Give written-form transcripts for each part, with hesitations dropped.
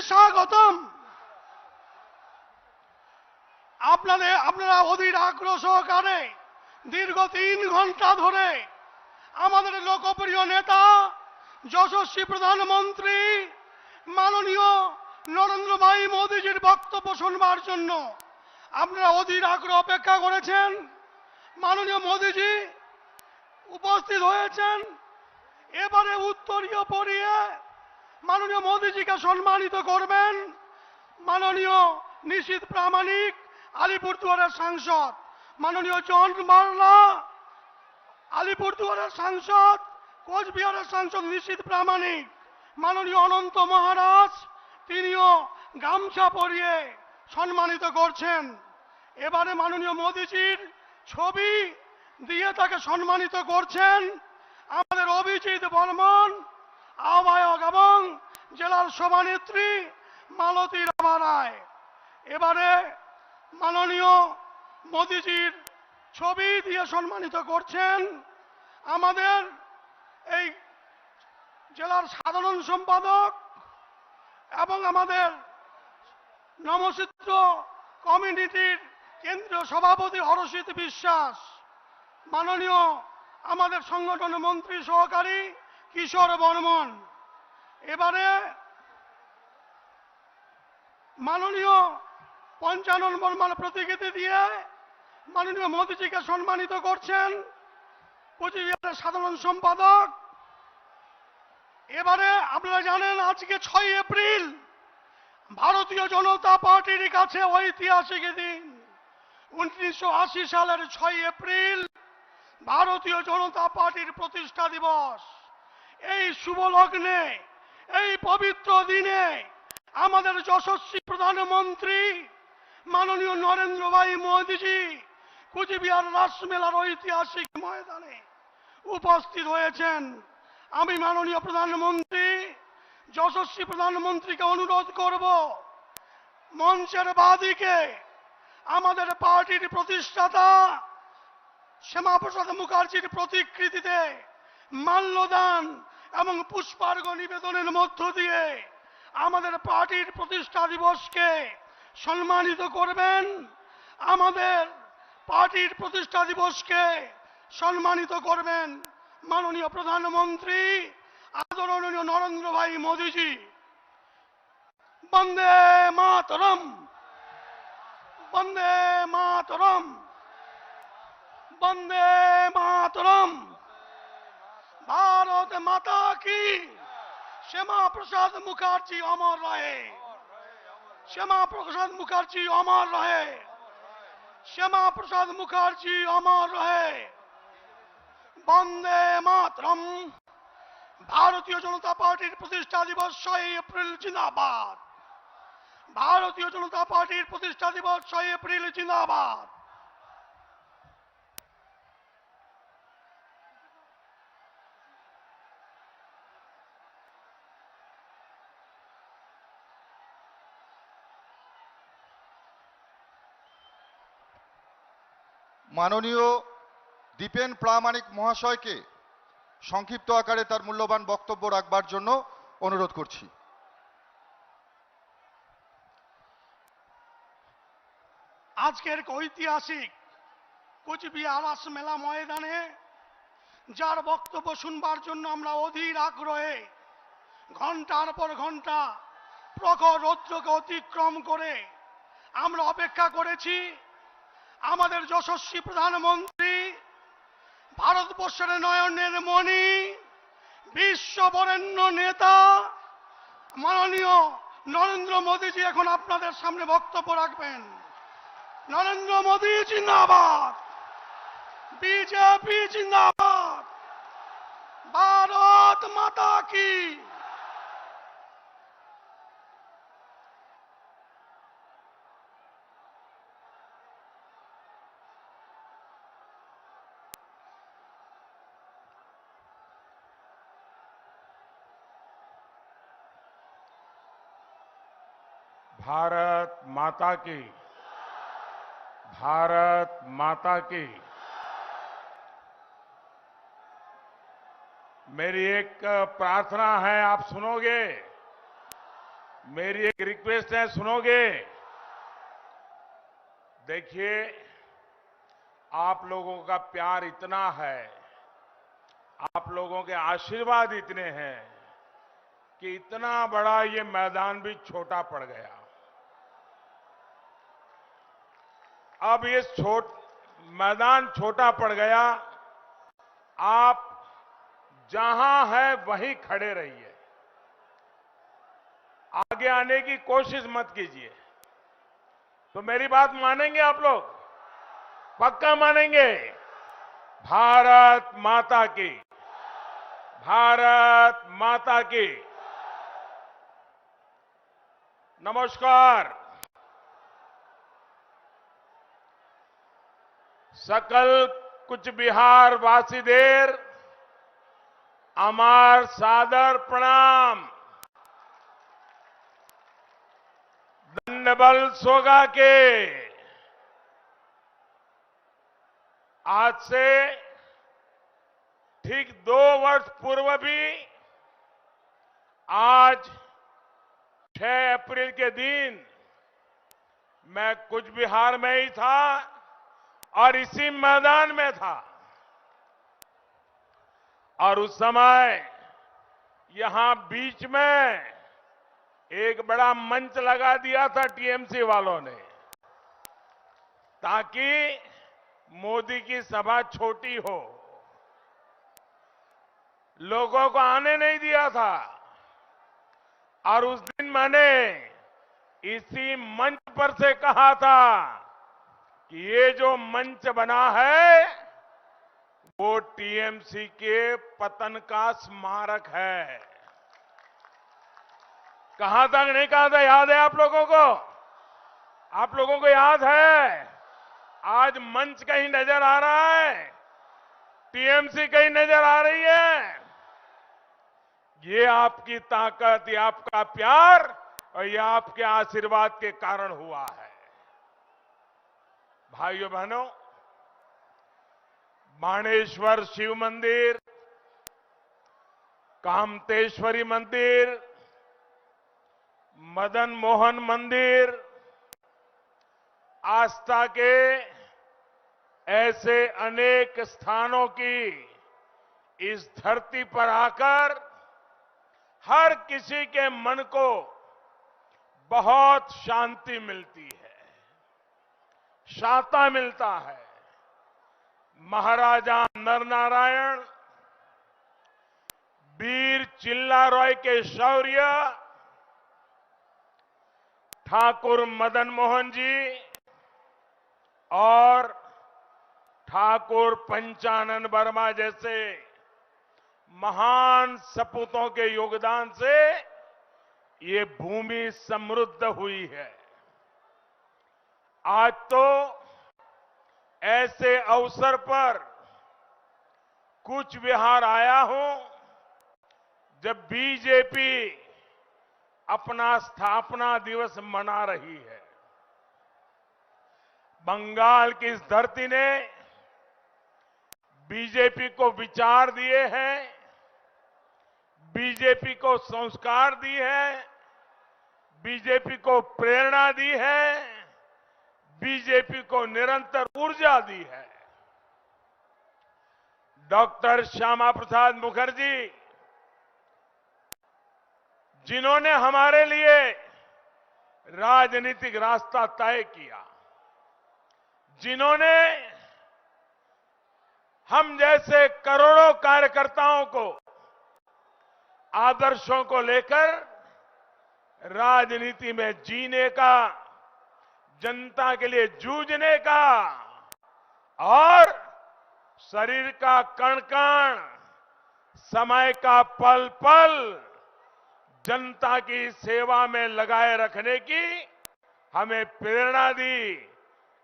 স্বাগতম। আপনারা অধীর আগ্রহ সহকারে দীর্ঘ 3 ঘন্টা ধরে আমাদের লোকপ্রিয় নেতা যশস্বী প্রধানমন্ত্রী মাননীয় নরেন্দ্র ভাই মোদীজির বক্তব্য শুনবার জন্য আপনারা অধীর আগ্রহ অপেক্ষা করেছেন। মাননীয় মোদীজি উপস্থিত হয়েছেন। এবারে উত্তরীয় পড়িয়ে মাননীয় মোদীজিকে সম্মানিত করবেন মাননীয় নিশীথ প্রামাণিক, আলিপুরদুয়ারের সাংসদ, মাননীয় জন বার্লা, আলিপুরদুয়ারের সাংসদ, কোচবিহারের সাংসদ নিশীথ প্রামাণিক, মাননীয় অনন্ত মহারাজ তিনিও গামছা পরিয়ে সম্মানিত করছেন। এবারে মাননীয় মোদীজির ছবি দিয়ে তাকে সম্মানিত করছেন আমাদের অভিজিৎ বর্মন, আহ্বায়ক এবং জেলার সভানেত্রী মালতী রাভা রায়। এবারে মাননীয় মোদীজির ছবি দিয়ে সম্মানিত করছেন আমাদের এই জেলার সাধারণ সম্পাদক এবং আমাদের নমচিত্র কমিউনিটির কেন্দ্রীয় সভাপতি হরষিত বিশ্বাস, মাননীয় আমাদের সংগঠন মন্ত্রী সহকারী কিশোর বর্মন। এবারে মাননীয় পঞ্চানন বর্মার প্রতিকৃতি দিয়ে মাননীয় মোদীজিকে সম্মানিত করছেন কোচবিহারের সাধারণ সম্পাদক। এবারে আপনারা জানেন আজকে 6 এপ্রিল ভারতীয় জনতা পার্টির কাছে ঐতিহাসিক দিন। 1980 সালের 6 এপ্রিল ভারতীয় জনতা পার্টির প্রতিষ্ঠা দিবস। এই শুভ লগ্নে, এই পবিত্র দিনে আমাদের যশস্বী প্রধানমন্ত্রী মাননীয় নরেন্দ্র ভাই মোদীজি কুচবিহার রাসমেলার ঐতিহাসিক ময়দানে উপস্থিত হয়েছেন। আমি মাননীয় প্রধানমন্ত্রী যশস্বী প্রধানমন্ত্রীকে অনুরোধ করব মঞ্চের বাদিকে আমাদের পার্টির প্রতিষ্ঠাতা শ্যামাপ্রসাদ মুখার্জির প্রতিকৃতিতে মাল্যদান এবং পুষ্পার্ঘ নিবেদনের মধ্য দিয়ে আমাদের পার্টির প্রতিষ্ঠা দিবসকে সম্মানিত করবেন। আমাদের পার্টির প্রতিষ্ঠা দিবসকে সম্মানিত করবেন মাননীয় প্রধানমন্ত্রী আদরণীয় নরেন্দ্র ভাই মোদীজি। বন্দে মাতরম, বন্দে মাতরম, বন্দে মাতরম। भारत माता की। श्यामा प्रसाद मुखर्जी अमर रहे, श्यामा प्रसाद मुखर्जी अमर रहे, श्यामा प्रसाद मुखर्जी अमर रहे। वंदे मातरम। भारतीय जनता पार्टी प्रतिष्ठा दिवस 6 एप्रिल जिंदाबाद। भारतीय जनता पार्टी प्रतिष्ठा दिवस 6 एप्रिल जिंदाबाद। মাননীয় দীপেন প্রামাণিক মহাশয়কে সংক্ষিপ্ত আকারে তার মূল্যবান বক্তব্য রাখবার জন্য অনুরোধ করছি। আজকের ঐতিহাসিক কোচবিহার রাসমেলা ময়দানে যার বক্তব্য শুনবার জন্য আমরা অধীর আগ্রহে ঘন্টার পর ঘন্টা প্রখর রৌদ্রকে অতিক্রম করে আমরা অপেক্ষা করেছি। আমাদের যশস্বী প্রধানমন্ত্রী, ভারতবর্ষের নয়নের মণি, বিশ্ববরেণ্য নেতা মাননীয় নরেন্দ্র মোদীজি এখন আপনাদের সামনে বক্তব্য রাখবেন। নরেন্দ্র মোদী জিন্দাবাদ, বিজেপি জিন্দাবাদ, ভারত মাতা কি। भारत माता की, भारत माता की। मेरी एक प्रार्थना है, आप सुनोगे? मेरी एक रिक्वेस्ट है, सुनोगे? देखिए, आप लोगों का प्यार इतना है, आप लोगों के आशीर्वाद इतने हैं कि इतना बड़ा ये मैदान भी छोटा पड़ गया। अब ये मैदान छोटा पड़ गया, आप जहां है वहीं खड़े रहिए, आगे आने की कोशिश मत कीजिए। तो मेरी बात मानेंगे आप लोग? पक्का मानेंगे? भारत माता की, भारत माता की। नमस्कार। सकल कुछ बिहार वासीदेर अमार सादर प्रणाम। दंडबल सोगा के आज से ठीक 2 वर्ष पूर्व भी आज 6 अप्रैल के दिन मैं कुछ बिहार में ही था और इसी मैदान में था, और उस समय यहां बीच में एक बड़ा मंच लगा दिया था टीएमसी वालों ने, ताकि मोदी की सभा छोटी हो, लोगों को आने नहीं दिया था। और उस दिन मैंने इसी मंच पर से कहा था कि ये जो मंच बना है वो टीएमसी के पतन का स्मारक है। कहा था कि नहीं कहा था? याद है आप लोगों को? आप लोगों को याद है? आज मंच कहीं नजर आ रहा है, टीएमसी कहीं नजर आ रही है। ये आपकी ताकत, ये आपका प्यार और ये आपके आशीर्वाद के कारण हुआ है। भाइयों बहनों, बाणेश्वर शिव मंदिर, कामतेश्वरी मंदिर, मदन मोहन मंदिर, आस्था के ऐसे अनेक स्थानों की इस धरती पर आकर हर किसी के मन को बहुत शांति मिलती है, शांता मिलता है। महाराजा नरनारायण, वीर चिल्ला रॉय के शौर्य, ठाकुर मदन मोहन जी और ठाकुर पंचानन वर्मा जैसे महान सपूतों के योगदान से ये भूमि समृद्ध हुई है। आज तो ऐसे अवसर पर कूच बिहार आया हूं जब बीजेपी अपना स्थापना दिवस मना रही है। बंगाल की इस धरती ने बीजेपी को विचार दिए हैं, बीजेपी को संस्कार दी है, बीजेपी को प्रेरणा दी है, बीजेपी को निरंतर ऊर्जा दी है। डॉक्टर श्यामा प्रसाद मुखर्जी, जिन्होंने हमारे लिए राजनीतिक रास्ता तय किया, जिन्होंने हम जैसे करोड़ों कार्यकर्ताओं को आदर्शों को लेकर राजनीति में जीने का, जनता के लिए जूझने का और शरीर का कण कण, समय का पल पल जनता की सेवा में लगाए रखने की हमें प्रेरणा दी।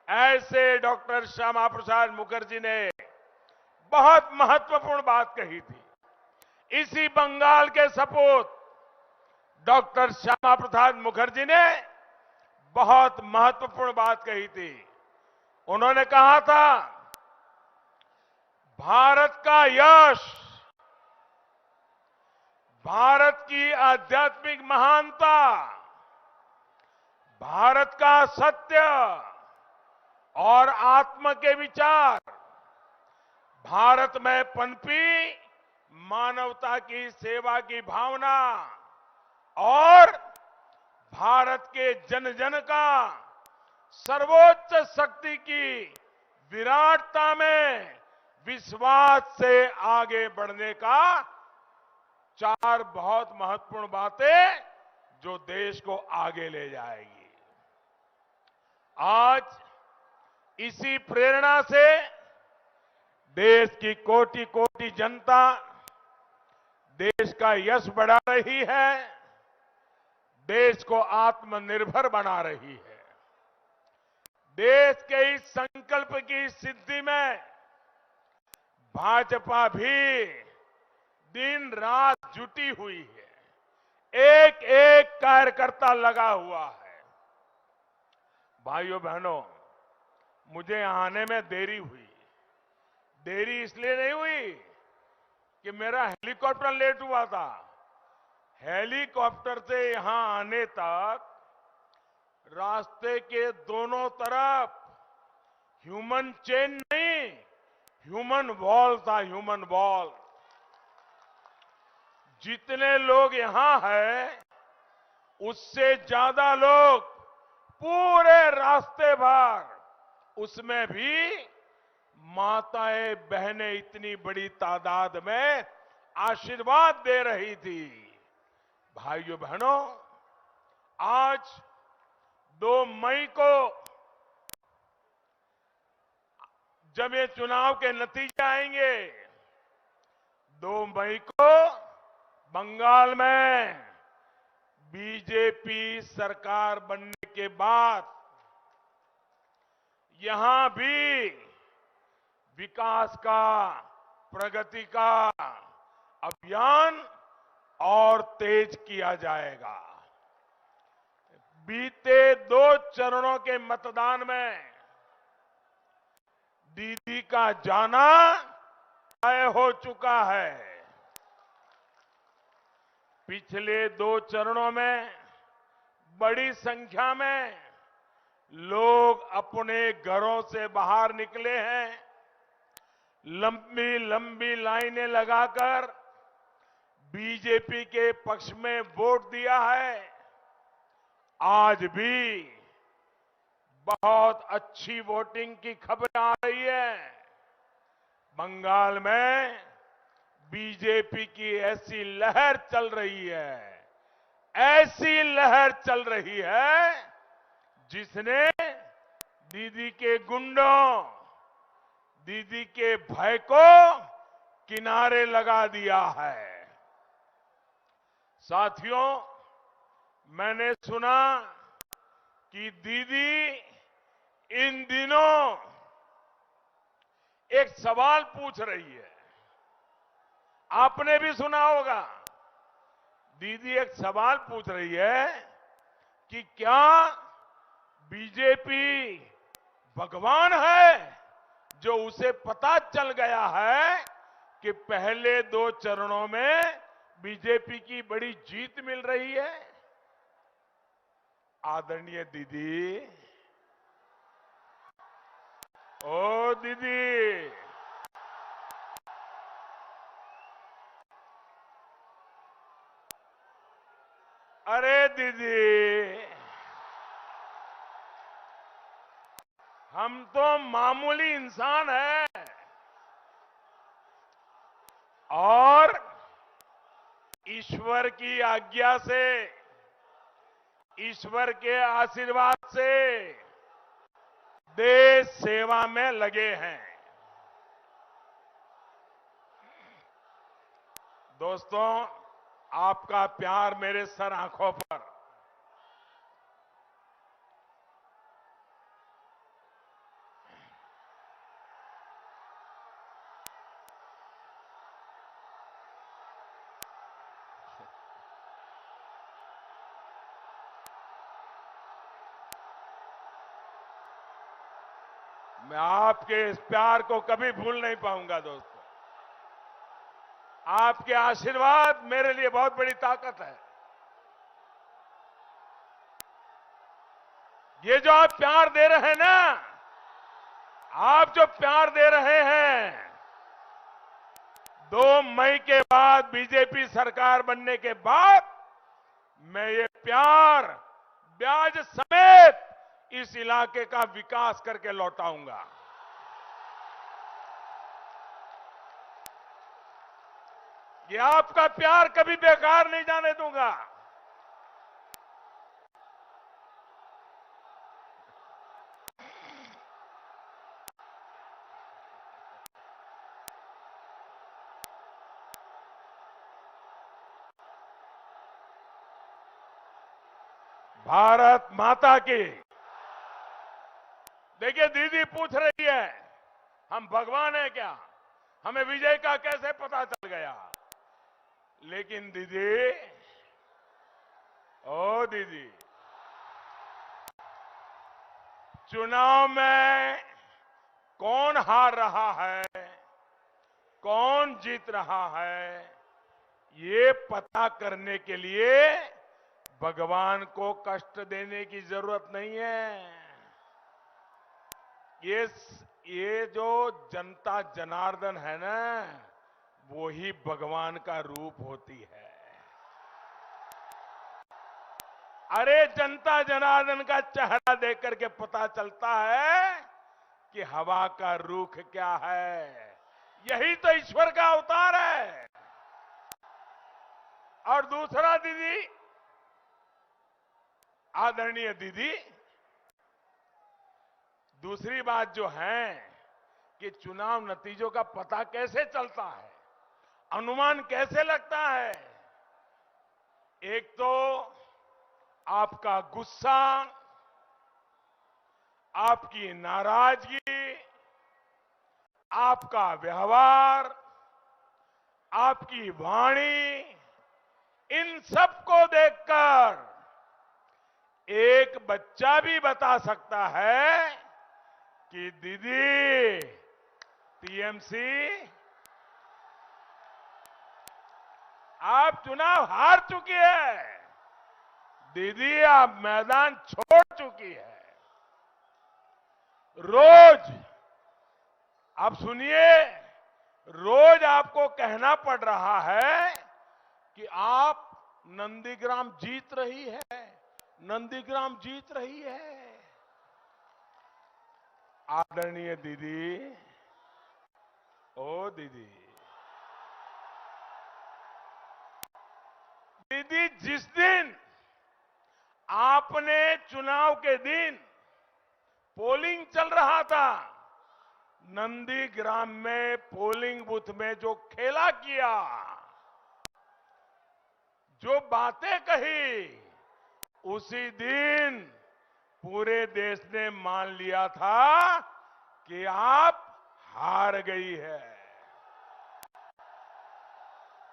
ऐसे डॉक्टर श्यामा प्रसाद मुखर्जी ने बहुत महत्वपूर्ण बात कही थी। इसी बंगाल के सपूत डॉक्टर श्यामा प्रसाद मुखर्जी ने बहुत महत्वपूर्ण बात कही थी। उन्होंने कहा था, भारत का यश, भारत की आध्यात्मिक महानता भारत का सत्य और आत्म के विचार, भारत में पनपी मानवता की सेवा की भावना और भारत के जन जन का सर्वोच्च शक्ति की विराटता में विश्वास से आगे बढ़ने का चार बहुत महत्वपूर्ण बातें जो देश को आगे ले जाएगी। आज इसी प्रेरणा से देश की कोटि कोटि जनता देश का यश बढ़ा रही है, देश को आत्मनिर्भर बना रही है। देश के इस संकल्प की सिद्धि में भाजपा भी दिन रात जुटी हुई है, एक एक कार्यकर्ता लगा हुआ है। भाइयों बहनों, मुझे आने में देरी हुई। देरी इसलिए नहीं हुई कि मेरा हेलीकॉप्टर लेट हुआ था। हेलीकॉप्टर से यहां आने तक रास्ते के दोनों तरफ ह्यूमन चेन नहीं, ह्यूमन वॉल था, ह्यूमन वॉल। जितने लोग यहां हैं, उससे ज्यादा लोग पूरे रास्ते भर, उसमें भी माताएं बहनें इतनी बड़ी तादाद में आशीर्वाद दे रही थी। भाइयों बहनों, आज 2 मई को जब ये चुनाव के नतीजे आएंगे, 2 मई को बंगाल में बीजेपी सरकार बनने के बाद यहां भी विकास का, प्रगति का अभियान और तेज किया जाएगा। बीते 2 चरणों के मतदान में दीदी का जाना तय हो चुका है। पिछले 2 चरणों में बड़ी संख्या में लोग अपने घरों से बाहर निकले हैं, लंबी लंबी लाइनें लगाकर बीजेपी के पक्ष में वोट दिया है। आज भी बहुत अच्छी वोटिंग की खबर आ रही है। बंगाल में बीजेपी की ऐसी लहर चल रही है, ऐसी लहर चल रही है जिसने दीदी के गुंडों, दीदी के भय को किनारे लगा दिया है। साथियों, मैंने सुना कि दीदी इन दिनों एक सवाल पूछ रही है। आपने भी सुना होगा। दीदी एक सवाल पूछ रही है कि क्या बीजेपी भगवान है, जो उसे पता चल गया है कि पहले 2 चरणों में बीजेपी की बड़ी जीत मिल रही है। आदरणीय दीदी, ओ दीदी, अरे दीदी, हम तो मामूली इंसान हैं और ईश्वर की आज्ञा से, ईश्वर के आशीर्वाद से देश सेवा में लगे हैं। दोस्तों, आपका प्यार मेरे सर आंखों पर, मैं आपके इस प्यार को कभी भूल नहीं पाऊंगा। दोस्तों, आपके आशीर्वाद मेरे लिए बहुत बड़ी ताकत है। ये जो आप प्यार दे रहे हैं ना, आप जो प्यार दे रहे हैं, 2 मई के बाद बीजेपी सरकार बनने के बाद मैं ये प्यार ब्याज समेत इस इलाके का विकास करके लौटाऊंगा। ये आपका प्यार कभी बेकार नहीं जाने दूंगा। भारत माता की। देखिए, दीदी पूछ रही है हम भगवान हैं क्या, हमें विजय का कैसे पता चल गया। लेकिन दीदी, ओ दीदी, चुनाव में कौन हार रहा है, कौन जीत रहा है, ये पता करने के लिए भगवान को कष्ट देने की जरूरत नहीं है। ये जो जनता जनार्दन है ना, वो ही भगवान का रूप होती है। अरे जनता जनार्दन का चेहरा देख करके पता चलता है कि हवा का रुख क्या है। यही तो ईश्वर का अवतार है। और दूसरा दीदी, आदरणीय दीदी, दूसरी बात जो है कि चुनाव नतीजों का पता कैसे चलता है, अनुमान कैसे लगता है। एक तो आपका गुस्सा, आपकी नाराजगी, आपका व्यवहार, आपकी वाणी, इन सबको देखकर एक बच्चा भी बता सकता है कि दीदी टीएमसी आप चुनाव हार चुकी है, दीदी आप मैदान छोड़ चुकी है। रोज आप सुनिए, रोज आपको कहना पड़ रहा है कि आप नंदीग्राम जीत रही है, नंदीग्राम जीत रही है। आदरणीय दीदी, ओ दीदी, दीदी जिस दिन आपने चुनाव के दिन पोलिंग चल रहा था, नंदीग्राम में पोलिंग बूथ में जो खेला किया, जो बातें कही, उसी दिन पूरे देश ने मान लिया था कि आप हार गई है।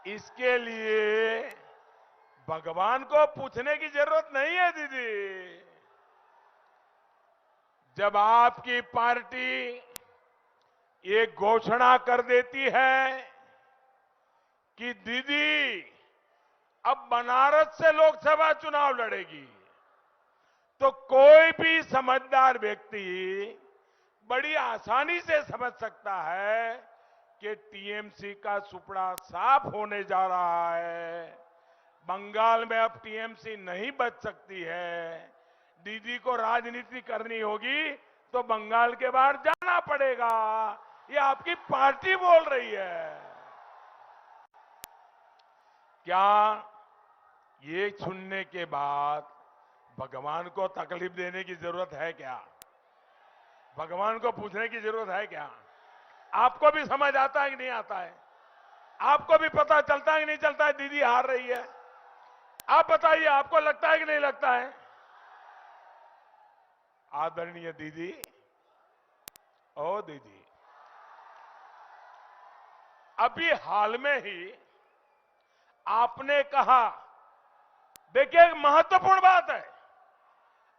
इसके लिए भगवान को पूछने की जरूरत नहीं है दीदी। जब आपकी पार्टी ये घोषणा कर देती है कि दीदी अब बनारस से लोकसभा चुनाव लड़ेगी, तो कोई भी समझदार व्यक्ति बड़ी आसानी से समझ सकता है कि टीएमसी का सुपड़ा साफ होने जा रहा है। बंगाल में अब टीएमसी नहीं बच सकती है। दीदी को राजनीति करनी होगी तो बंगाल के बाहर जाना पड़ेगा। ये आपकी पार्टी बोल रही है। क्या ये सुनने के बाद भगवान को तकलीफ देने की जरूरत है क्या? भगवान को पूछने की जरूरत है क्या? आपको भी समझ आता है कि नहीं आता है? आपको भी पता चलता है कि नहीं चलता है दीदी हार रही है? आप बताइए, आपको लगता है कि नहीं लगता है? आदरणीय दीदी, ओ दीदी, अभी हाल में ही आपने कहा, देखिए एक महत्वपूर्ण बात है,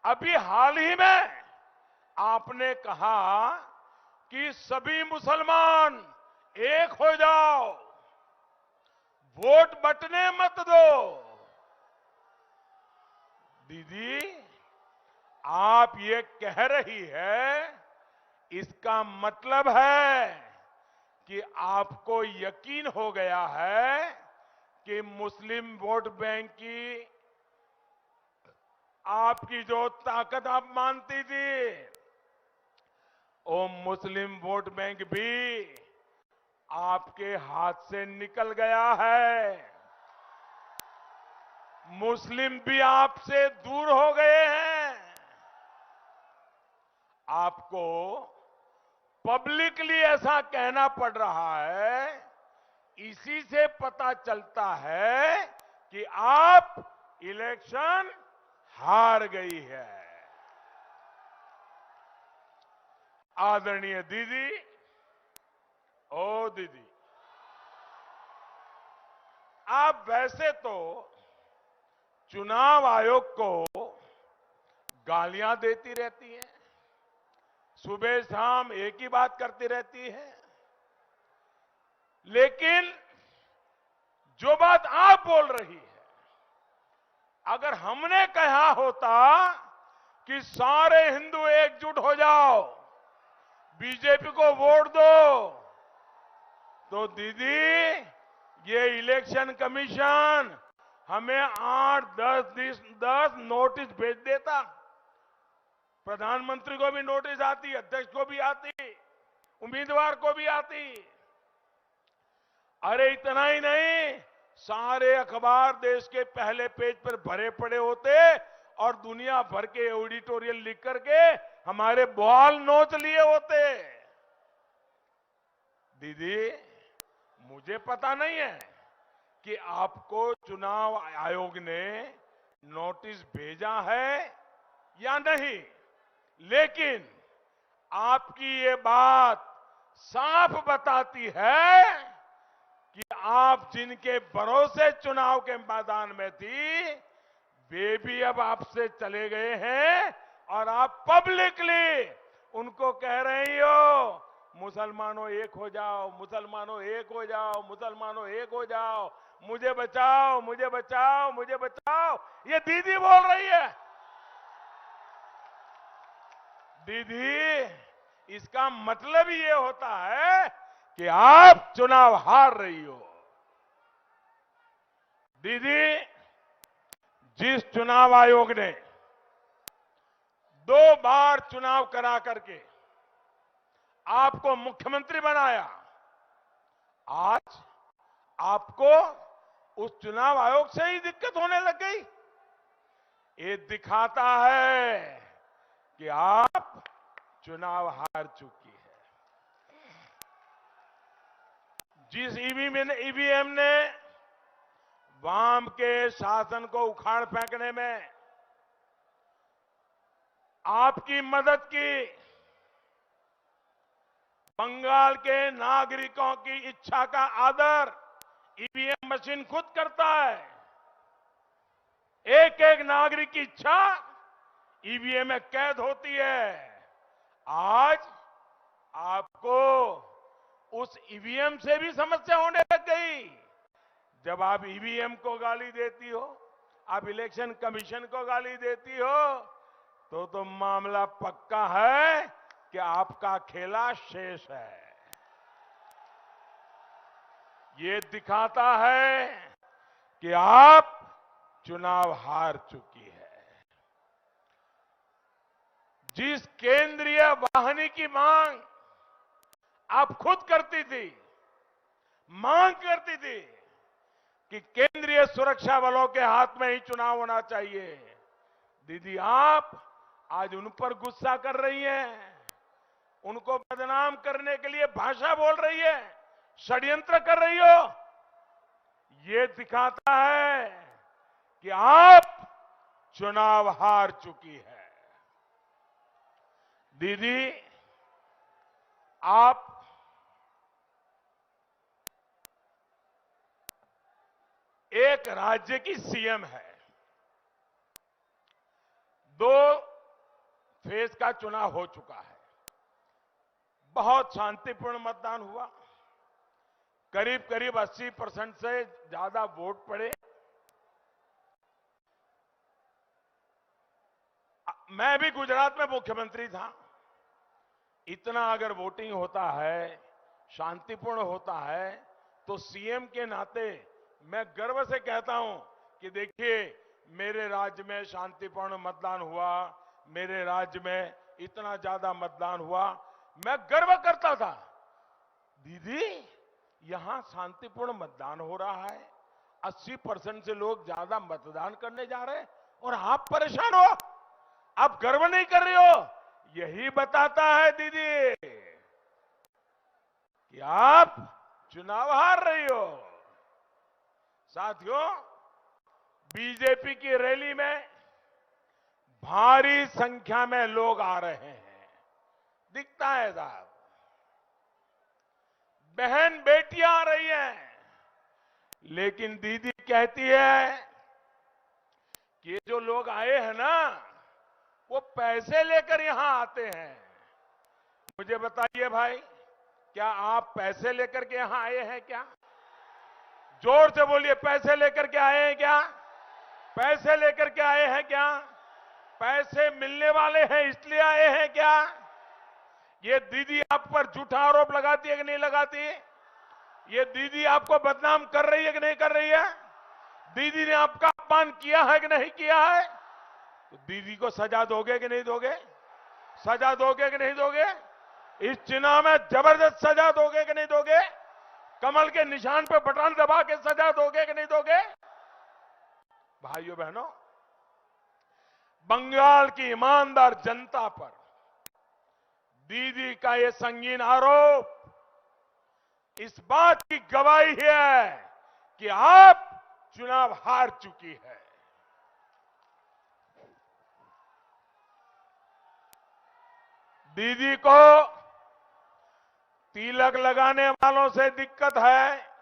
अभी हाल ही में आपने कहा कि सभी मुसलमान एक हो जाओ, वोट बंटने मत दो। दीदी, आप ये कह रही है, इसका मतलब है कि आपको यकीन हो गया है कि मुस्लिम वोट बैंक की आपकी जो ताकत आप मानती थी, वो मुस्लिम वोट बैंक भी आपके हाथ से निकल गया है। मुस्लिम भी आपसे दूर हो गए हैं। आपको पब्लिकली ऐसा कहना पड़ रहा है, इसी से पता चलता है कि आप इलेक्शन हार गई है। आदरणीय दीदी, ओ दीदी, आप वैसे तो चुनाव आयोग को गालियां देती रहती हैं, सुबह शाम एक ही बात करती रहती है, लेकिन जो बात आप बोल रही है, अगर हमने कहा होता कि सारे हिंदू एकजुट हो जाओ, बीजेपी को वोट दो, तो दीदी ये इलेक्शन कमीशन हमें 8-10 नोटिस भेज देता। प्रधानमंत्री को भी नोटिस आती, अध्यक्ष को भी आती, उम्मीदवार को भी आती। अरे इतना ही नहीं, सारे अखबार देश के पहले पेज पर भरे पड़े होते और दुनिया भर के एडिटोरियल लिख करके हमारे बाल नोच लिए होते। दीदी, मुझे पता नहीं है कि आपको चुनाव आयोग ने नोटिस भेजा है या नहीं, लेकिन आपकी ये बात साफ बताती है कि आप जिनके भरोसे चुनाव के मैदान में थी, वे भी अब आपसे चले गए हैं और आप पब्लिकली उनको कह रही हो, मुसलमानों एक हो जाओ, मुसलमानों एक हो जाओ, मुसलमानों एक हो जाओ, मुझे बचाओ, मुझे बचाओ, मुझे बचाओ। ये दीदी बोल रही है। दीदी, इसका मतलब ये होता है कि आप चुनाव हार रही हो। दीदी, जिस चुनाव आयोग ने 2 बार चुनाव करा करके आपको मुख्यमंत्री बनाया, आज आपको उस चुनाव आयोग से ही दिक्कत होने लग गई। ये दिखाता है कि आप चुनाव हार चुकी है। जिस ईवीएम ने वाम के शासन को उखाड़ फेंकने में आपकी मदद की, बंगाल के नागरिकों की इच्छा का आदर ईवीएम मशीन खुद करता है। एक एक नागरिक की इच्छा ईवीएम में कैद होती है। आज आपको उस ईवीएम से भी समस्या होने लग गई। जब आप ईवीएम को गाली देती हो, आप इलेक्शन कमीशन को गाली देती हो, तो मामला पक्का है कि आपका खेला शेष है। ये दिखाता है कि आप चुनाव हार चुकी है। जिस केंद्रीय वाहिनी की मांग आप खुद करती थी, मांग करती थी कि केंद्रीय सुरक्षा बलों के हाथ में ही चुनाव होना चाहिए, दीदी आप आज उन पर गुस्सा कर रही हैं, उनको बदनाम करने के लिए भाषा बोल रही है, षड्यंत्र कर रही हो। ये दिखाता है कि आप चुनाव हार चुकी है। दीदी, आप एक राज्य की सीएम है। 2 फेज का चुनाव हो चुका है। बहुत शांतिपूर्ण मतदान हुआ। करीब करीब 80% से ज्यादा वोट पड़े। मैं भी गुजरात में मुख्यमंत्री था। इतना अगर वोटिंग होता है, शांतिपूर्ण होता है, तो सीएम के नाते मैं गर्व से कहता हूं कि देखिए मेरे राज्य में शांतिपूर्ण मतदान हुआ, मेरे राज्य में इतना ज्यादा मतदान हुआ, मैं गर्व करता था। दीदी यहां शांतिपूर्ण मतदान हो रहा है, 80% से लोग ज्यादा मतदान करने जा रहे हैं और आप परेशान हो, आप गर्व नहीं कर रही हो। यही बताता है दीदी कि आप चुनाव हार रही हो। साथियों, बीजेपी की रैली में भारी संख्या में लोग आ रहे हैं, दिखता है साहब। बहन बेटियां आ रही हैं, लेकिन दीदी कहती है कि ये जो लोग आए हैं ना, वो पैसे लेकर यहां आते हैं। मुझे बताइए भाई, क्या आप पैसे लेकर के यहां आए हैं क्या? जोर से बोलिए, पैसे लेकर के आए हैं क्या? पैसे लेकर के आए हैं क्या? पैसे मिलने वाले हैं इसलिए आए हैं क्या? ये दीदी आप पर झूठा आरोप लगाती है कि नहीं लगाती? ये दीदी आपको बदनाम कर रही है कि नहीं कर रही है? दीदी ने आपका अपमान किया है कि नहीं किया है? तो दीदी को सजा दोगे कि नहीं दोगे? सजा दोगे कि नहीं दोगे? इस चुनाव में जबरदस्त सजा दोगे कि नहीं दोगे? कमल के निशान पर बटन दबा के सजा दोगे कि नहीं दोगे? भाइयों बहनों, बंगाल की ईमानदार जनता पर दीदी का यह संगीन आरोप इस बात की गवाही है कि आप चुनाव हार चुकी है। दीदी को तिलक लगाने वालों से दिक्कत है,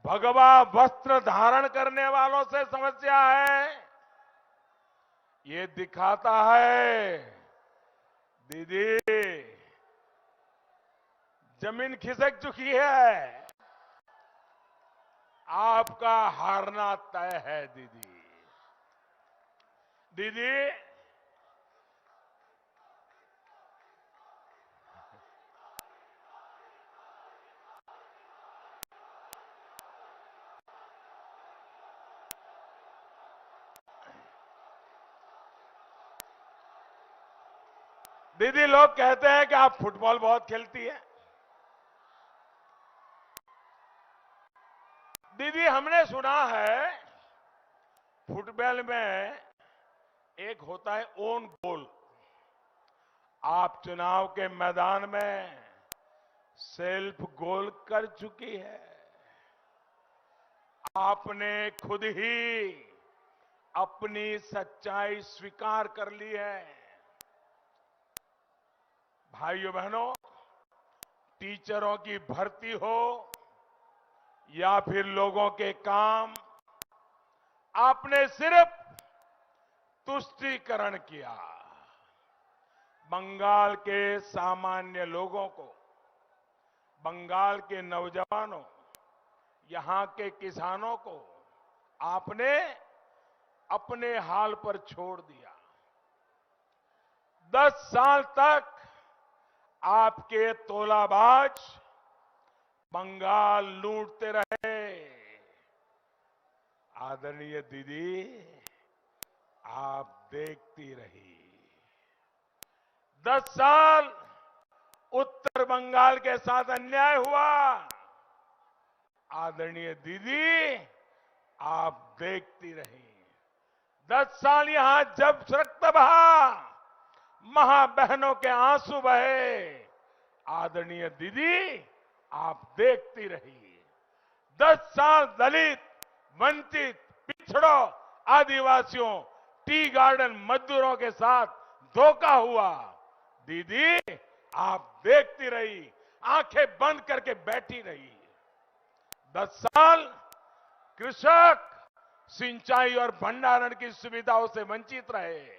भगवा वस्त्र धारण करने वालों से समस्या है। ये दिखाता है दीदी जमीन खिसक चुकी है, आपका हारना तय है दीदी। दीदी दीदी लोग कहते हैं कि आप फुटबॉल बहुत खेलती है। दीदी हमने सुना है फुटबॉल में एक होता है ओन गोल। आप चुनाव के मैदान में सेल्फ गोल कर चुकी है। आपने खुद ही अपनी सच्चाई स्वीकार कर ली है। भाइयों बहनों, टीचरों की भर्ती हो या फिर लोगों के काम, आपने सिर्फ तुष्टीकरण किया। बंगाल के सामान्य लोगों को, बंगाल के नौजवानों, यहां के किसानों को आपने अपने हाल पर छोड़ दिया। 10 साल तक आपके तोलाबाज बंगाल लूटते रहे। आदरणीय दीदी, आप देखती रही। 10 साल उत्तर बंगाल के साथ अन्याय हुआ। आदरणीय दीदी, आप देखती रही। 10 साल यहां जब रक्त बहा, मां बहनों के आंसू बहे। आदरणीय दीदी, आप देखती रही। 10 साल दलित, वंचित, पिछड़ों, आदिवासियों, टी गार्डन मजदूरों के साथ धोखा हुआ। दीदी, आप देखती रही, आंखें बंद करके बैठी रही। 10 साल कृषक सिंचाई और भंडारण की सुविधाओं से वंचित रहे।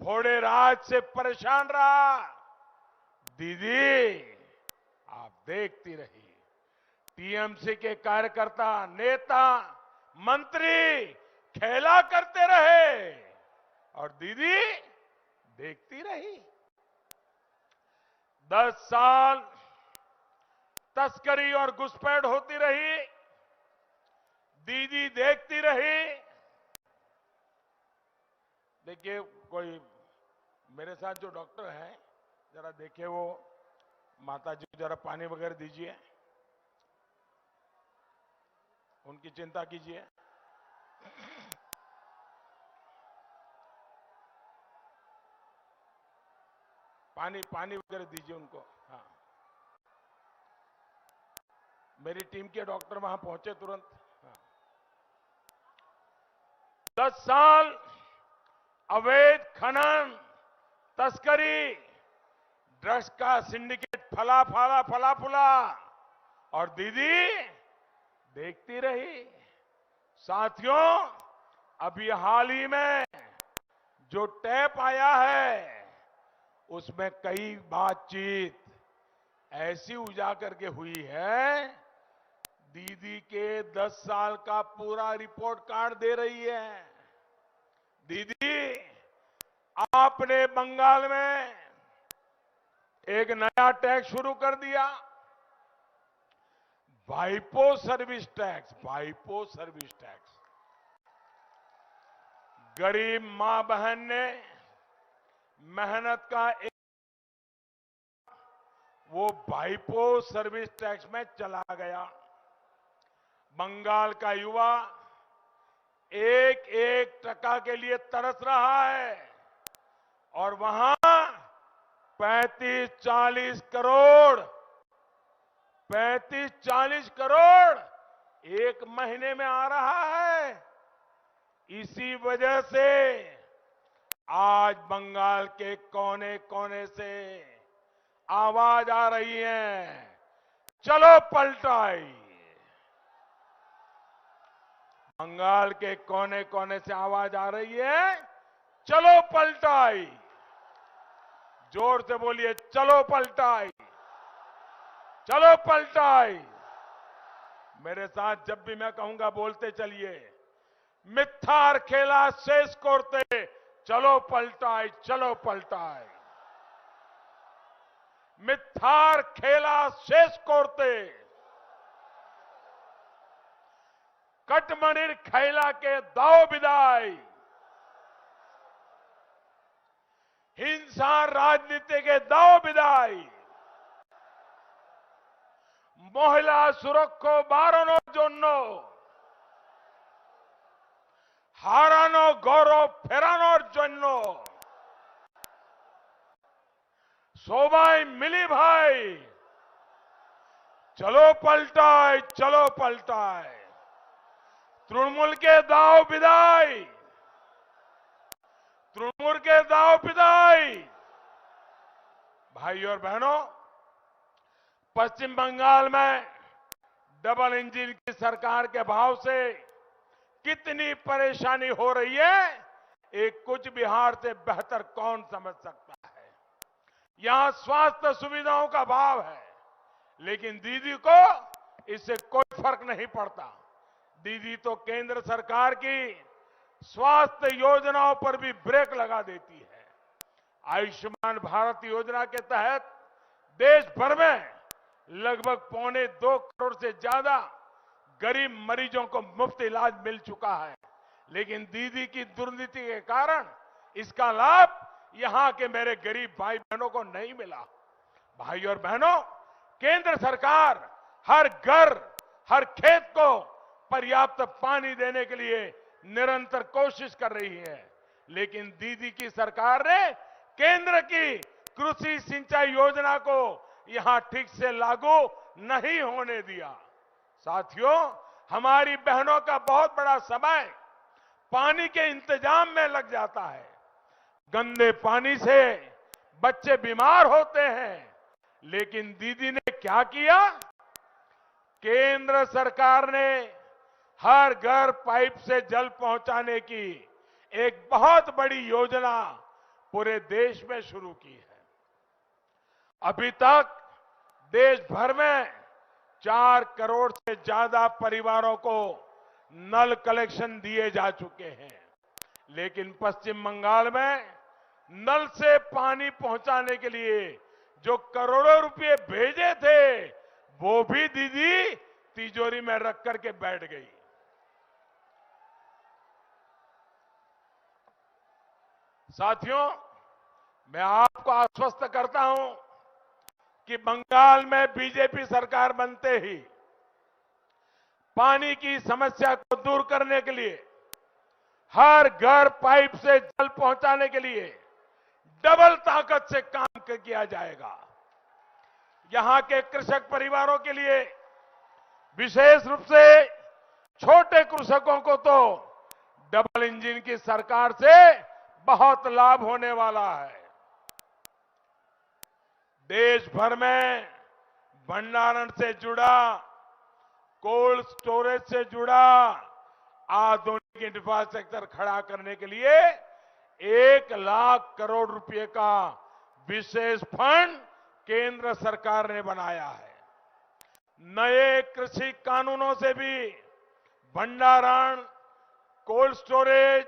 फोड़े राज से परेशान रहा। दीदी, आप देखती रही। टीएमसी के कार्यकर्ता, नेता, मंत्री खेला करते रहे और दीदी देखती रही। 10 साल तस्करी और घुसपैठ होती रही, दीदी देखती रही। देखिए, कोई मेरे साथ जो डॉक्टर हैं, जरा देखिए, वो माता जी जरा पानी वगैरह दीजिए, उनकी चिंता कीजिए। पानी वगैरह दीजिए उनको। हाँ, मेरी टीम के डॉक्टर वहां पहुंचे तुरंत। हाँ। 10 साल अवैध खनन, तस्करी, ड्रग्स का सिंडिकेट फला फूला और दीदी देखती रही। साथियों, अभी हाल ही में जो टैप आया है, उसमें कई बातचीत ऐसी उजागर के हुई है, दीदी के 10 साल का पूरा रिपोर्ट कार्ड दे रही है। दीदी, आपने बंगाल में एक नया टैक्स शुरू कर दिया, वाइपो सर्विस टैक्स। वाइपो सर्विस टैक्स, गरीब मां बहन ने मेहनत का वो वाइपो सर्विस टैक्स में चला गया। बंगाल का युवा एक एक टका के लिए तरस रहा है और वहां 35-40 करोड़ एक महीने में आ रहा है। इसी वजह से आज बंगाल के कोने कोने से आवाज आ रही है, चलो पलटाई। बंगाल के कोने कोने से आवाज आ रही है, चलो पलटाई। जोर से बोलिए, चलो पलटाई, चलो पलटाई। मेरे साथ जब भी मैं कहूंगा बोलते चलिए, मिथ्यार खेला शेष कोरते, चलो पलटाई, चलो पलटाई। मिथ्यार खेला शेष कोरते, कटमनिर खैला के दाव विदाई। हिंसा राजनीति के दाव विदाई। महिला सुरक्षा बारनो जोन्नो हारानो गौरव फेरानोर जोन्नो सोबाई मिली भाई, चलो पलटाई, चलो पलटाई। तृणमूल के दाव विदाई, तृणमूल के दाव विदाई। भाई और बहनों, पश्चिम बंगाल में डबल इंजन की सरकार के भाव से कितनी परेशानी हो रही है, एक कुछ बिहार से बेहतर कौन समझ सकता है। यहां स्वास्थ्य सुविधाओं का अभाव है, लेकिन दीदी को इससे कोई फर्क नहीं पड़ता। दीदी तो केंद्र सरकार की स्वास्थ्य योजनाओं पर भी ब्रेक लगा देती है। आयुष्मान भारत योजना के तहत देश भर में लगभग 2.25 करोड़ से ज्यादा गरीब मरीजों को मुफ्त इलाज मिल चुका है, लेकिन दीदी की दुर्नीति के कारण इसका लाभ यहां के मेरे गरीब भाई बहनों को नहीं मिला। भाई और बहनों, केंद्र सरकार हर घर, हर खेत को पर्याप्त पानी देने के लिए निरंतर कोशिश कर रही है, लेकिन दीदी की सरकार ने केंद्र की कृषि सिंचाई योजना को यहां ठीक से लागू नहीं होने दिया। साथियों, हमारी बहनों का बहुत बड़ा समय पानी के इंतजाम में लग जाता है। गंदे पानी से बच्चे बीमार होते हैं, लेकिन दीदी ने क्या किया? केंद्र सरकार ने हर घर पाइप से जल पहुंचाने की एक बहुत बड़ी योजना पूरे देश में शुरू की है। अभी तक देश भर में 4 करोड़ से ज्यादा परिवारों को नल कलेक्शन दिए जा चुके हैं। लेकिन पश्चिम बंगाल में नल से पानी पहुंचाने के लिए जो करोड़ों रुपए भेजे थे वो भी दीदी तिजोरी में रख करके बैठ गई। साथियों, मैं आपको आश्वस्त करता हूं कि बंगाल में बीजेपी सरकार बनते ही पानी की समस्या को दूर करने के लिए, हर घर पाइप से जल पहुंचाने के लिए डबल ताकत से काम किया जाएगा। यहां के कृषक परिवारों के लिए, विशेष रूप से छोटे कृषकों को तो डबल इंजन की सरकार से बहुत लाभ होने वाला है। देश भर में भंडारण से जुड़ा, कोल्ड स्टोरेज से जुड़ा आधुनिक इंफ्रास्ट्रक्चर खड़ा करने के लिए 1 लाख करोड़ रुपए का विशेष फंड केंद्र सरकार ने बनाया है। नए कृषि कानूनों से भी भंडारण, कोल्ड स्टोरेज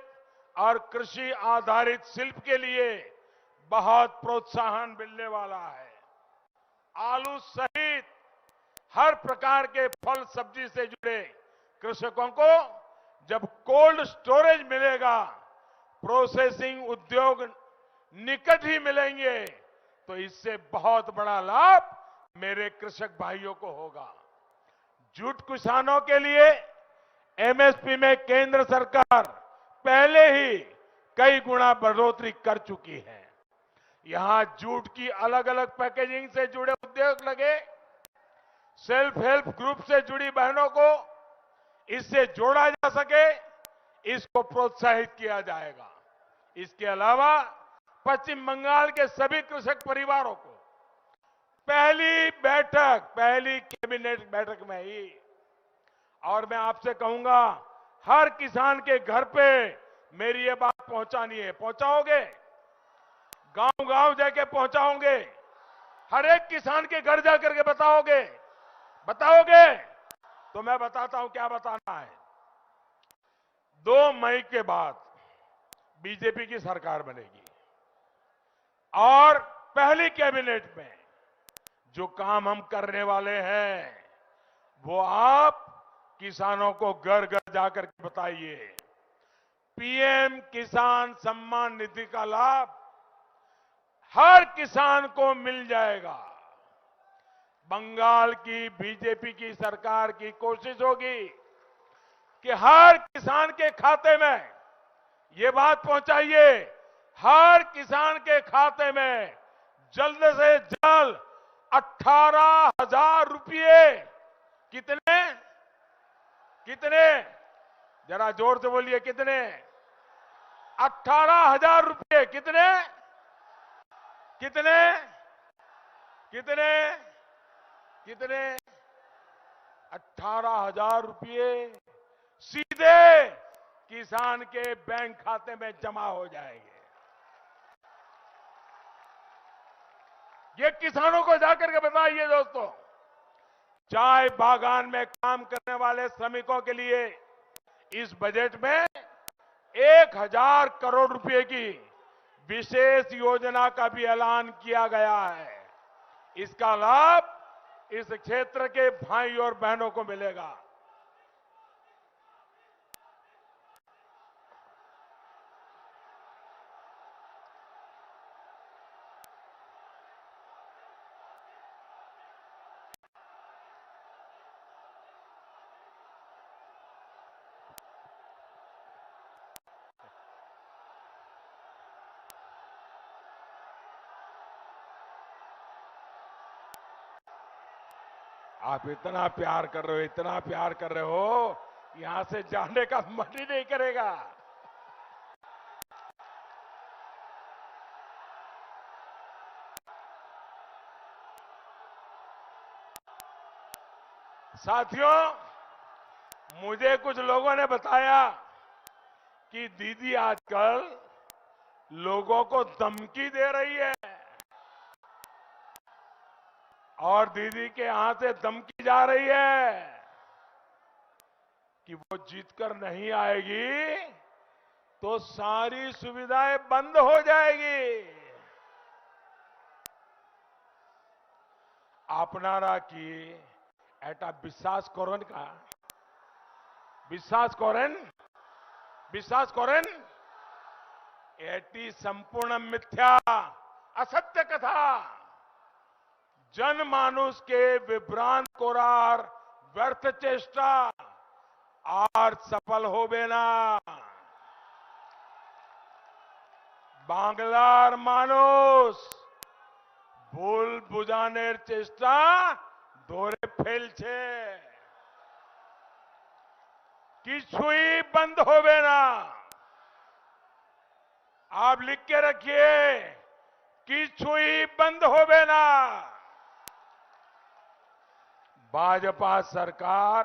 और कृषि आधारित शिल्प के लिए बहुत प्रोत्साहन मिलने वाला है। आलू सहित हर प्रकार के फल सब्जी से जुड़े कृषकों को जब कोल्ड स्टोरेज मिलेगा, प्रोसेसिंग उद्योग निकट ही मिलेंगे, तो इससे बहुत बड़ा लाभ मेरे कृषक भाइयों को होगा। जूट किसानों के लिए एमएसपी में केंद्र सरकार पहले ही कई गुना बढ़ोतरी कर चुकी है। यहां जूट की अलग अलग पैकेजिंग से जुड़े उद्योग लगे, सेल्फ हेल्प ग्रुप से जुड़ी बहनों को इससे जोड़ा जा सके, इसको प्रोत्साहित किया जाएगा। इसके अलावा पश्चिम बंगाल के सभी कृषक परिवारों को पहली कैबिनेट बैठक में ही, और मैं आपसे कहूंगा हर किसान के घर पे मेरी ये बात पहुंचानी है। पहुंचाओगे? गांव गांव जाके पहुंचाओगे? हर एक किसान के घर जाकर के बताओगे? तो मैं बताता हूं क्या बताना है। 2 मई के बाद बीजेपी की सरकार बनेगी और पहली कैबिनेट में जो काम हम करने वाले हैं वो आप किसानों को घर घर जाकर के बताइए। पीएम किसान सम्मान निधि का लाभ हर किसान को मिल जाएगा। बंगाल की बीजेपी की सरकार की कोशिश होगी कि हर किसान के खाते में, ये बात पहुंचाइए, हर किसान के खाते में जल्द से जल्द 18,000 रुपये, कितने जरा जोर से बोलिए, कितने? 18,000 रुपये। कितने 18,000 रुपये सीधे किसान के बैंक खाते में जमा हो जाएंगे। ये किसानों को जाकर के बताइए दोस्तों। चाय बागान में काम करने वाले श्रमिकों के लिए इस बजट में 1,000 करोड़ रुपए की विशेष योजना का भी ऐलान किया गया है। इसका लाभ इस क्षेत्र के भाई और बहनों को मिलेगा। आप इतना प्यार कर रहे हो, इतना प्यार कर रहे हो, यहां से जाने का मन ही नहीं करेगा। साथियों, मुझे कुछ लोगों ने बताया कि दीदी आजकल लोगों को धमकी दे रही है और दीदी के यहां से धमकी जा रही है। कि वो जीतकर नहीं आएगी तो सारी सुविधाएं बंद हो जाएगी। আপনারা কি এটা বিশ্বাস করেন কা? বিশ্বাস করেন? বিশ্বাस करें? एटी संपूर्ण मिथ्या असत्य कथा जनमानुष के विभ्रांत कोरार व्यर्थ चेष्टा আর সফল হবে না। বাংলার মানুষ ভুল বুঝানোর চেষ্টা ধরে ফেলছে, কিছুই বন্ধ হবে না। आप लिख के रखिए, কিছুই बंद होवे ना। भाजपा सरकार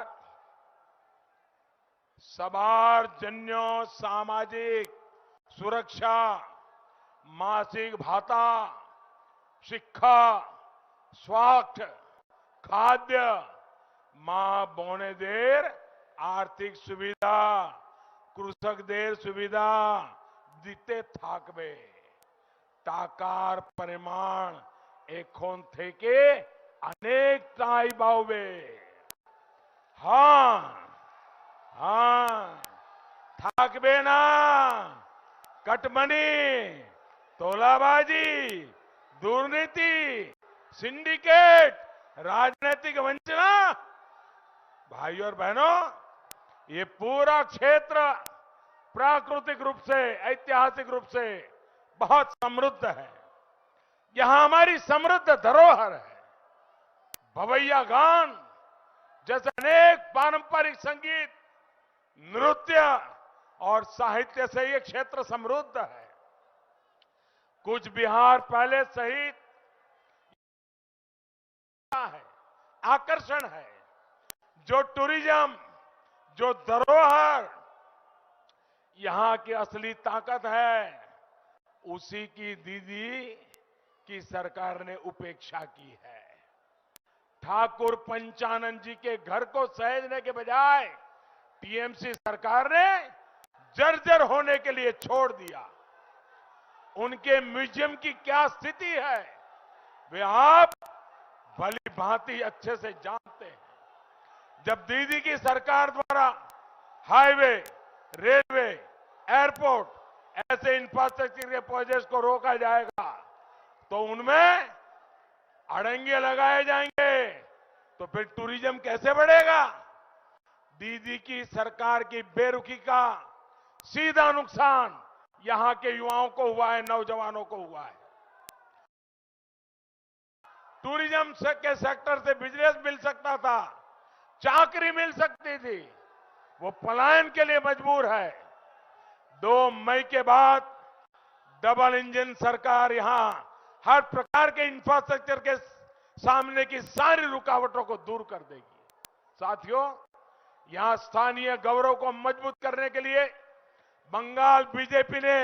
समाजजन्य सामाजिक सुरक्षा, मासिक भाता, शिक्षा, स्वास्थ्य, खाद्य, मां बोने देर आर्थिक सुविधा, कृषक देर सुविधा দিতে থাকবে। টাকার পরিমাণ এখন থেকে অনেকটাই বাড়বে। হ্যাঁ হ্যাঁ, থাকবে না कटमनी, तोलाबाजी, दुर्नीति, सिंडिकेट, राजनीतिक वंचना। भाइयों और बहनों, ये पूरा क्षेत्र प्राकृतिक रूप से, ऐतिहासिक रूप से बहुत समृद्ध है। यहां हमारी समृद्ध धरोहर है। भवैया गान जैसे अनेक पारंपरिक संगीत, नृत्य और साहित्य से ये क्षेत्र समृद्ध है। कुछ बिहार पहले सहित है, आकर्षण है। जो टूरिज्म, जो धरोहर, यहां की असली ताकत है, उसी की दीदी की सरकार ने उपेक्षा की है। ठाकुर पंचानन जी के घर को सहेजने के बजाय टीएमसी सरकार ने जर्जर होने के लिए छोड़ दिया। उनके म्यूजियम की क्या स्थिति है, वे आप भली भांति अच्छे से जानते हैं। जब दीदी की सरकार द्वारा हाईवे, रेलवे, एयरपोर्ट, ऐसे इंफ्रास्ट्रक्चर के प्रोजेक्ट्स को रोका जाएगा तो उनमें अड़ंगे लगाए जाएंगे, तो फिर टूरिज्म कैसे बढ़ेगा? दीदी की सरकार की बेरुखी का सीधा नुकसान यहां के युवाओं को हुआ है, नौजवानों को हुआ है। टूरिज्म के सेक्टर से बिजनेस मिल सकता था, चाकरी मिल सकती थी, वो पलायन के लिए मजबूर है। 2 मई के बाद डबल इंजन सरकार यहां हर प्रकार के इंफ्रास्ट्रक्चर के सामने की सारी रुकावटों को दूर कर देगी। साथियों, यहां स्थानीय गौरव को मजबूत करने के लिए बंगाल बीजेपी ने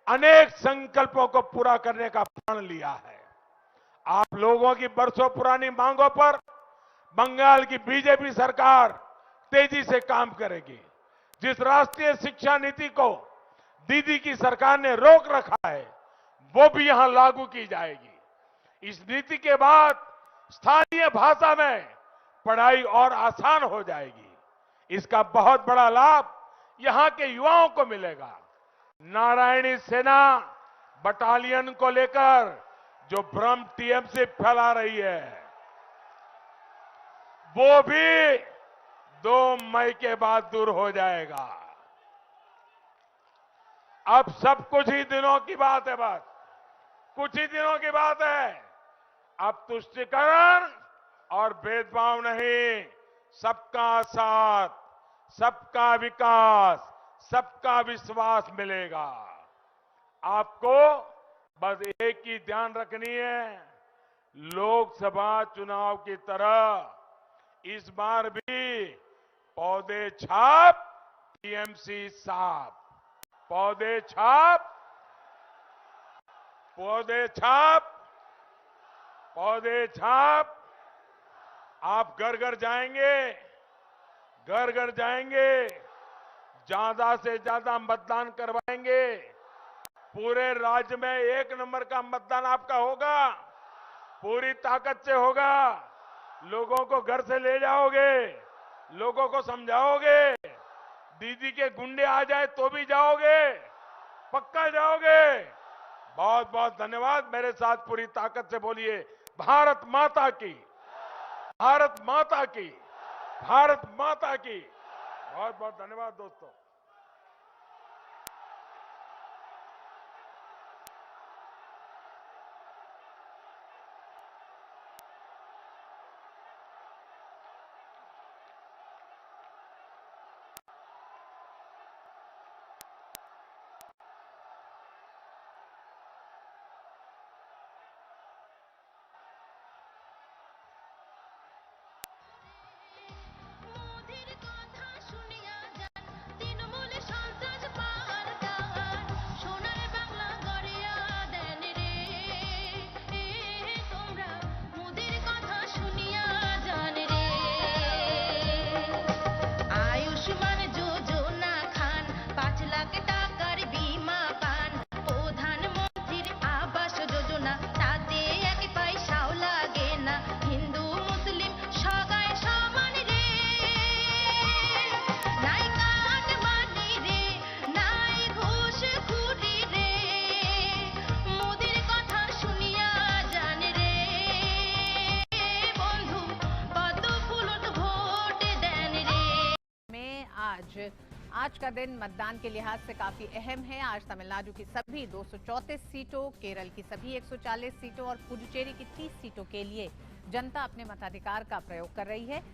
अनेक संकल्पों को पूरा करने का प्रण लिया है। आप लोगों की बरसों पुरानी मांगों पर बंगाल की बीजेपी सरकार तेजी से काम करेगी। जिस राष्ट्रीय शिक्षा नीति को दीदी की सरकार ने रोक रखा है, वो भी यहां लागू की जाएगी। इस नीति के बाद स्थानीय भाषा में पढ़ाई और आसान हो जाएगी। इसका बहुत बड़ा लाभ यहां के युवाओं को मिलेगा। नारायणी सेना बटालियन को लेकर जो भ्रम टीएमसी फैला रही है, वो भी 2 मई के बाद दूर हो जाएगा। अब सब कुछ ही दिनों की बात है, बस कुछ ही दिनों की बात है। अब तुष्टीकरण और भेदभाव नहीं, सबका साथ, सबका विकास, सबका विश्वास मिलेगा। आपको बस एक ही ध्यान रखनी है, लोकसभा चुनाव की तरह इस बार भी पौधे छाप, टीएमसी साफ। पौधे छाप, पौधे छाप, पौधे छाप। आप घर घर जाएंगे, घर घर जाएंगे, ज्यादा से ज्यादा मतदान करवाएंगे। पूरे राज्य में 1 नंबर का मतदान आपका होगा, पूरी ताकत से होगा। लोगों को घर से ले जाओगे, लोगों को समझाओगे, दीदी के गुंडे आ जाए तो भी जाओगे, पक्का जाओगे। बहुत बहुत धन्यवाद। मेरे साथ पूरी ताकत से बोलिए, भारत माता की, भारत माता की, भारत माता की। बहुत बहुत धन्यवाद दोस्तों। মোদের কথা শুনিয়া যান তৃণমূল সন্ত্রাস পাহাড় টান সোনার বাংলা গড়িয়া দেন রে তোমরা মোদের কথা শুনিয়া যান রে আয়ুষ্মান যোজনা খান 5 লাখ টাকার বীমা পান প্রধানমন্ত্রীর আবাস যোজনা তাতে এক পয়সাও লাগে না হিন্দু মুসলিম সবাই সমান রে নাই কাট মানি রে নাই ঘুষ খুরি রে মোদের কথা শুনিয়া জান রে বন্ধু পদ্ম ফুলত ভোট দেন রে में आज का दिन मतदान के लिहाज से काफी अहम है। आज तमिलनाडु की सभी 234 सीटों, केरल की सभी 140 सीटों और पुडुचेरी की 30 सीटों के लिए जनता अपने मताधिकार का प्रयोग कर रही है।